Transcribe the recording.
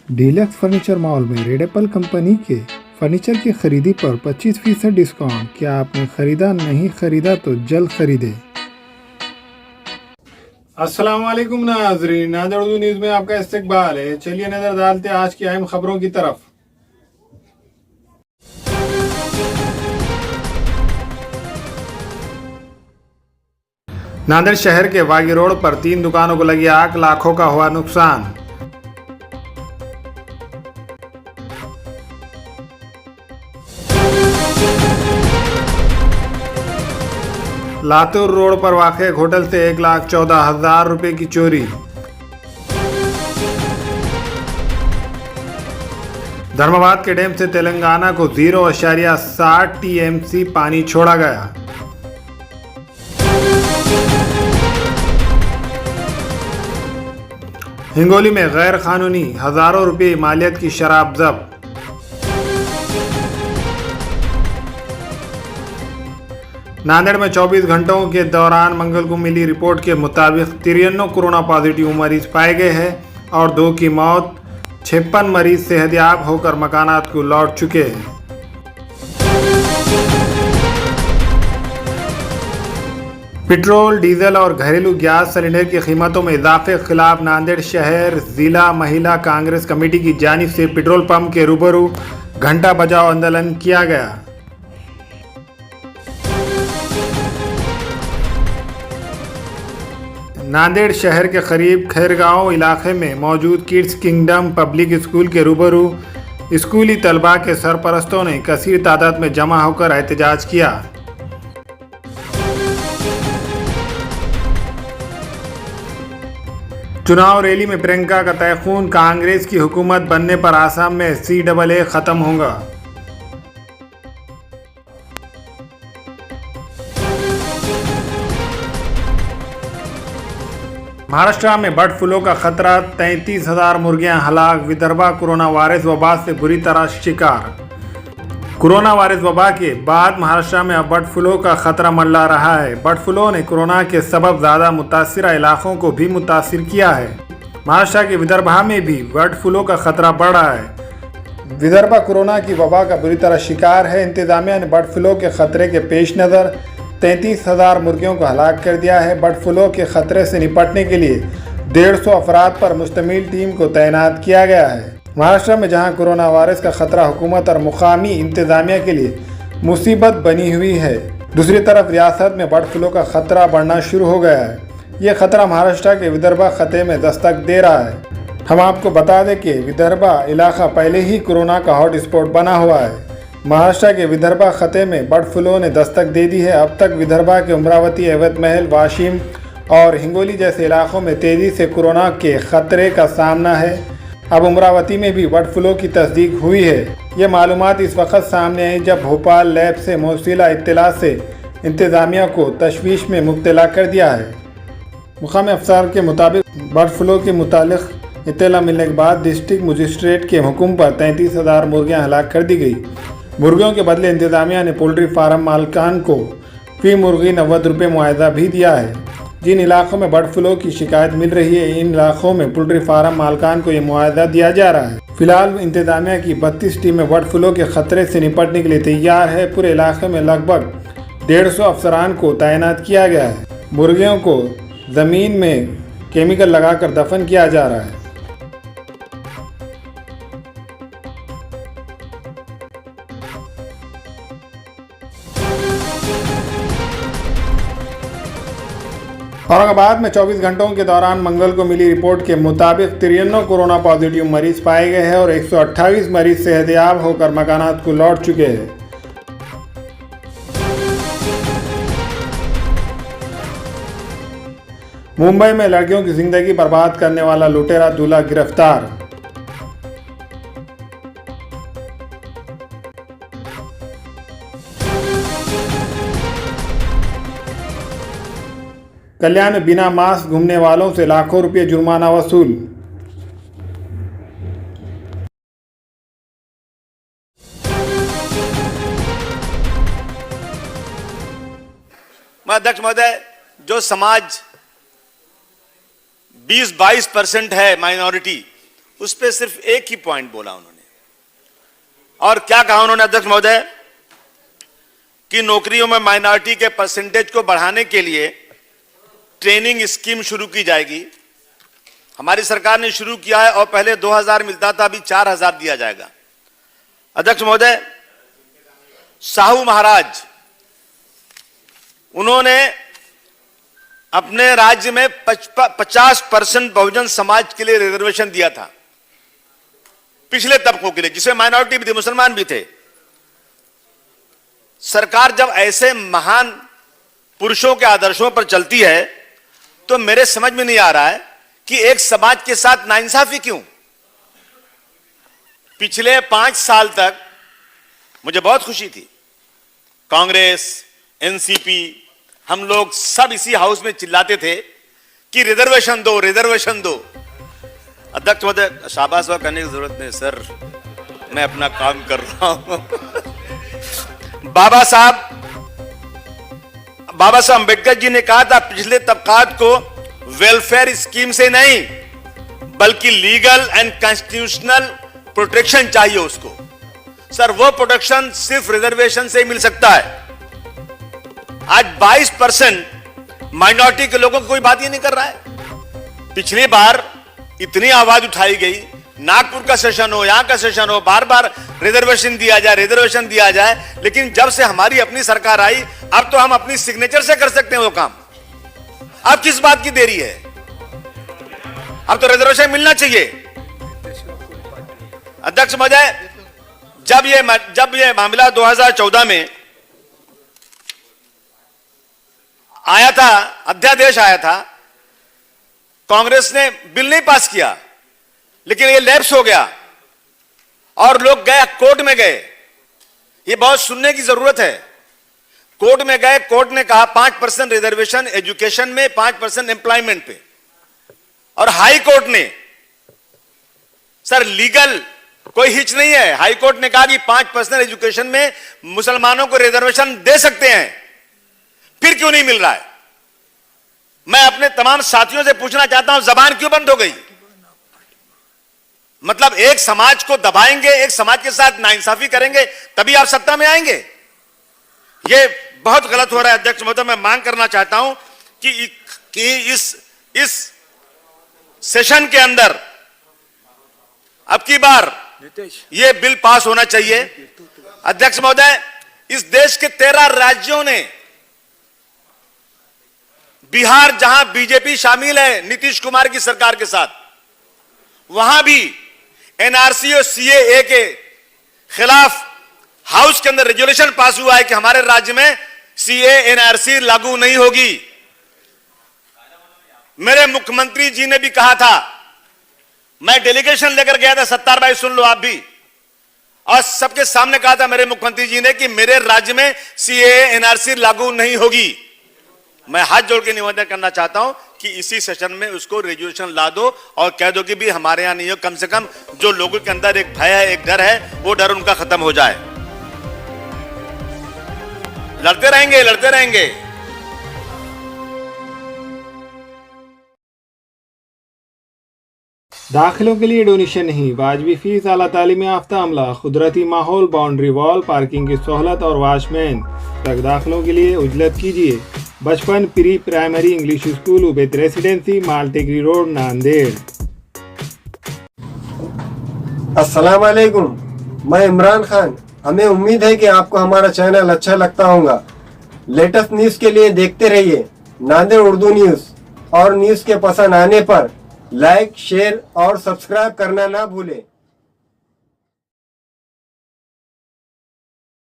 Deluxe furniture mall में red Apple company के furniture की खरीदी पर 25% डिस्काउंट। क्या आपने खरीदा नहीं खरीदा तो जल्द खरीदे। अस्सलाम वालेकुम नाज़रीन, नाज़र उर्दू न्यूज़ में आपका इस्तकबाल है। चलिए नजर डालते हैं आज की अहम खबरों की तरफ। नांदेड़ शहर के वागी रोड पर 3 दुकानों को लगी आग, लाखों का हुआ नुकसान। लातूर रोड पर वाक़ एक होटल से 1,14,000 रुपये की चोरी। धर्माबाद के डैम से तेलंगाना को 0.60 टीएमसी पानी छोड़ा गया। हिंगोली में गैर कानूनी हजारों रुपये मालियत की शराब जब्त। नांदेड़ में 24 घंटों के दौरान मंगल को मिली रिपोर्ट के मुताबिक 93 कोरोना पॉजिटिव मरीज पाए गए हैं और 2 की मौत। 56 मरीज सेहतयाब होकर मकानात को लौट चुके हैं। पेट्रोल, डीजल और घरेलू गैस सिलेंडर की कीमतों में इजाफे के खिलाफ नांदेड़ शहर जिला महिला कांग्रेस कमेटी की जानिब से पेट्रोल पंप के रूबरू घंटा बजाओ आंदोलन किया गया। नांदेड़ शहर के करीब खैरगांव इलाके में मौजूद किड्स किंगडम पब्लिक स्कूल के रूबरू स्कूली तलबा के सरपरस्तों ने कसीर तादाद में जमा होकर एहतजाज किया। चुनाव रैली में प्रियंका का तयखून, कांग्रेस की हुकूमत बनने पर आसाम में CAA खत्म होगा। महाराष्ट्र में बर्ड फ्लू का खतरा, 33,000 मुर्गियां हलाक। विदर्भा कोरोना वायरस वबा से बुरी तरह शिकार। कोरोना वायरस वबा के बाद महाराष्ट्र में अब बर्ड फ्लू का खतरा मंडरा रहा है। बर्ड फ्लू ने कोरोना के सबब ज़्यादा मुतासिर इलाकों को भी मुतासिर किया है। महाराष्ट्र के विदर्भा में भी बर्ड फ्लू का खतरा बढ़ रहा है। विदर्भा कोरोना की वबा का बुरी तरह शिकार है। इंतजामिया ने बर्ड फ्लू के खतरे के पेश नज़र 33,000 मुर्गियों को हलाक कर दिया है। बर्ड फ्लू के खतरे से निपटने के लिए 150 अफराद पर मुश्तमिल टीम को तैनात किया गया है। महाराष्ट्र में जहां कोरोना वायरस का खतरा हुकूमत और मुकामी इंतजामिया के लिए मुसीबत बनी हुई है, दूसरी तरफ रियासत में बर्ड फ्लू का खतरा बढ़ना शुरू हो गया है। ये खतरा महाराष्ट्र के विदर्भा खत्े में दस्तक दे रहा है। हम आपको बता दें कि विदर्भा इलाका पहले ही कोरोना का हॉट स्पॉट बना हुआ है। महाराष्ट्र के विदर्भा खत्े में बर्ड फ्लू ने दस्तक दे दी है। अब तक विदर्भा के अमरावती, अवध महल, वाशिम और हिंगोली जैसे इलाकों में तेज़ी से कोरोना के खतरे का सामना है। अब अमरावती में भी बर्ड फ्लू की तस्दीक हुई है। ये मालूमात इस वक्त सामने आई जब भोपाल लैब से मौसूला इत्तला से इंतज़ामिया को तशवीश में मुब्तला कर दिया है। मुकामी अफसर के मुताबिक बर्ड फ्लू के मुतालिक इत्तला मिलने के बाद डिस्ट्रिक्ट मजिस्ट्रेट के हुक्म पर 33,000 मुर्गियाँ हलाक कर दी गई। मुर्गियों के बदले इंतजामिया ने पोल्ट्री फार्म मालिकान को फी मुर्गी 90 रुपये मुआवजा भी दिया है। जिन इलाकों में बर्ड फ्लू की शिकायत मिल रही है, इन इलाकों में पोल्ट्री फार्म मालिकान को ये मुआवजा दिया जा रहा है। फिलहाल इंतजामिया की 32 टीमें बर्ड फ्लू के खतरे से निपटने के लिए तैयार है। पूरे इलाके में लगभग 150 अफसरान को तैनात किया गया है। मुर्गियों को ज़मीन में केमिकल लगाकर दफन किया जा रहा है। औरंगाबाद में 24 घंटों के दौरान मंगल को मिली रिपोर्ट के मुताबिक 93 कोरोना पॉजिटिव मरीज पाए गए हैं और 128 मरीज सेहतयाब होकर मकानात को लौट चुके हैं। मुंबई में लड़कियों की जिंदगी बर्बाद करने वाला लुटेरा दूल्हा गिरफ्तार। कल्याण में बिना मास्क घूमने वालों से लाखों रुपये जुर्माना वसूल। अध्यक्ष महोदय, जो समाज 20-22% है माइनॉरिटी, उस पर सिर्फ एक ही पॉइंट बोला उन्होंने। और क्या कहा उन्होंने अध्यक्ष महोदय कि नौकरियों में माइनॉरिटी के परसेंटेज को बढ़ाने के लिए ट्रेनिंग स्कीम शुरू की जाएगी। हमारी सरकार ने शुरू किया है और पहले 2000 मिलता था, अभी 4000 दिया जाएगा। अध्यक्ष महोदय, साहू महाराज उन्होंने अपने राज्य में 50% बहुजन समाज के लिए रिजर्वेशन दिया था, पिछले तबकों के लिए, जिसमें माइनॉरिटी भी थे, मुसलमान भी थे। सरकार जब ऐसे महान पुरुषों के आदर्शों पर चलती है तो मेरे समझ में नहीं आ रहा है कि एक समाज के साथ नाइंसाफी क्यों। पिछले 5 साल तक मुझे बहुत खुशी थी, कांग्रेस, एनसीपी, हम लोग सब इसी हाउस में चिल्लाते थे कि रिजर्वेशन दो, रिजर्वेशन दो। अध्यक्ष महोदय, शाबाश वाह करने की जरूरत नहीं सर, मैं अपना काम कर रहा हूं। बाबा साहब अंबेडकर जी ने कहा था पिछले तबकात को वेलफेयर स्कीम से नहीं बल्कि लीगल एंड कॉन्स्टिट्यूशनल प्रोटेक्शन चाहिए उसको। सर, वो प्रोटेक्शन सिर्फ रिजर्वेशन से ही मिल सकता है। आज 22% माइनॉरिटी के लोगों को कोई बात ही नहीं कर रहा है। पिछली बार इतनी आवाज उठाई गई, नागपुर का सेशन हो, यहां का सेशन हो, बार बार रिजर्वेशन दिया जाए, रिजर्वेशन दिया जाए, लेकिन जब से हमारी अपनी सरकार आई अब तो हम अपनी सिग्नेचर से कर सकते हैं वो काम। अब किस बात की देरी है? अब तो रिजर्वेशन मिलना चाहिए। अध्यक्ष महोदय, जब ये मामला 2014 में आया था, अध्यादेश आया था, कांग्रेस ने बिल नहीं पास किया, लेकिन ये लैप्स हो गया और लोग गए, कोर्ट में गए। ये बहुत सुनने की जरूरत है। कोर्ट में गए, कोर्ट ने कहा 5% रिजर्वेशन एजुकेशन में, 5% एम्प्लॉयमेंट पे। और हाई कोर्ट ने, सर लीगल कोई हिच नहीं है, हाई कोर्ट ने कहा कि 5% एजुकेशन में मुसलमानों को रिजर्वेशन दे सकते हैं, फिर क्यों नहीं मिल रहा है? मैं अपने तमाम साथियों से पूछना चाहता हूं, जबान क्यों बंद हो गई? मतलब एक समाज को दबाएंगे, एक समाज के साथ नाइंसाफी करेंगे, तभी आप सत्ता में आएंगे? ये बहुत गलत हो रहा है। अध्यक्ष महोदय, मैं मांग करना चाहता हूं कि इस सेशन के अंदर अब की बार ये बिल पास होना चाहिए। अध्यक्ष महोदय, इस देश के 13 राज्यों ने, बिहार जहां बीजेपी शामिल है नीतीश कुमार की सरकार के साथ, वहां भी एनआरसी और सीएए के खिलाफ हाउस के अंदर रेजोल्यूशन पास हुआ है कि हमारे राज्य में सीएए एनआरसी लागू नहीं होगी। मेरे मुख्यमंत्री जी ने भी कहा था, मैं डेलीगेशन लेकर गया था, सत्तार भाई सुन लो आप भी, और सबके सामने कहा था मेरे मुख्यमंत्री जी ने कि मेरे राज्य में सीएए एनआरसी लागू नहीं होगी। मैं हाथ जोड़ के निवेदन करना चाहता हूं कि इसी सेशन में उसको रेजोल्यूशन ला दो और कह दो कि भी हमारे यहां नहीं हो, कम से कम जो लोगों के अंदर एक भय है, एक डर है, वो डर उनका खत्म हो जाए। लड़ते रहेंगे, लड़ते रहेंगे। दाखिलों के लिए डोनेशन नहीं, वाजबी फीस, आला तालीम याफ्ता अमला, कुदरती माहौल, बाउंड्री वॉल, पार्किंग की सहूलत और वॉचमैन तक दाखिलों के लिए उजलत कीजिए। बचपन pre primary English school, Ubaid residency, Maltekri road, Nanded. अस्सलाम वालेकुम, मैं इमरान खान। हमें उम्मीद है कि आपको हमारा चैनल अच्छा लगता होगा। लेटेस्ट न्यूज़ के लिए देखते रहिए नांदेड़ उर्दू न्यूज़, और न्यूज़ के पसंद आने पर लाइक, शेयर और सब्सक्राइब करना ना भूलें।